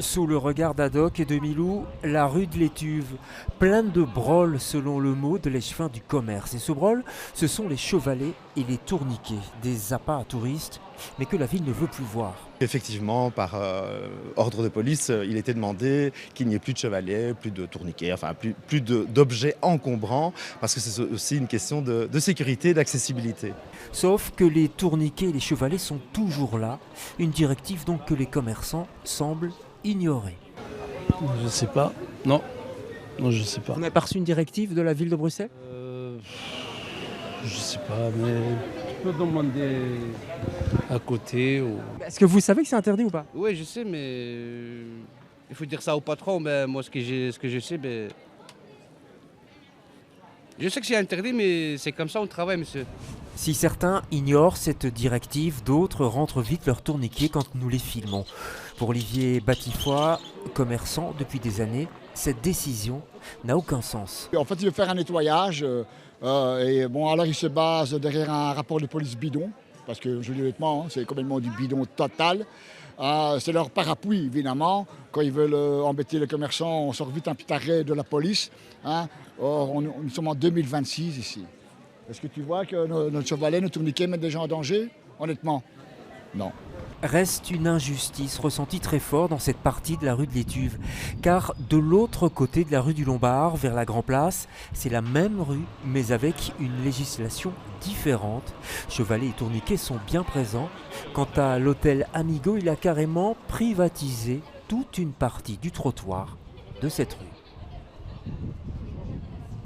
Sous le regard d'Adoc et de Milou, la rue de l'Étuve, pleine de broles selon le mot de l'échevin du commerce. Et ce brol, ce sont les chevalets et les tourniquets, des appâts à touristes, mais que la ville ne veut plus voir. Effectivement, par ordre de police, il était demandé qu'il n'y ait plus de chevalets, plus de tourniquets, enfin plus d'objets encombrants, parce que c'est aussi une question de sécurité et d'accessibilité. Sauf que les tourniquets et les chevalets sont toujours là, une directive donc que les commerçants semblent ignorer. Je sais pas. Non. Non, je sais pas. On a pas reçu une directive de la ville de Bruxelles ? Je sais pas, mais tu peux demander à côté ou... Est-ce que vous savez que c'est interdit ou pas ? Oui, je sais, mais il faut dire ça au patron. Ben, moi, ce que je sais, ben, je sais que c'est interdit, mais c'est comme ça on travaille, monsieur. Si certains ignorent cette directive, d'autres rentrent vite leur tourniquet quand nous les filmons. Pour Olivier Batifoy, commerçant depuis des années, cette décision n'a aucun sens. En fait, il veut faire un nettoyage et bon, alors il se base derrière un rapport de police bidon, parce que je dis honnêtement, c'est complètement du bidon total. C'est leur parapluie, évidemment. Quand ils veulent embêter les commerçants, on sort vite un petit arrêt de la police. Or, nous sommes en 2026 ici. Est-ce que tu vois que notre chevalet, nos tourniquets mettent des gens en danger? Honnêtement, non. Reste une injustice ressentie très fort dans cette partie de la rue de l'Étuve. Car de l'autre côté de la rue du Lombard, vers la Grand Place, c'est la même rue, mais avec une législation différente. Chevalets et tourniquets sont bien présents. Quant à l'hôtel Amigo, il a carrément privatisé toute une partie du trottoir de cette rue.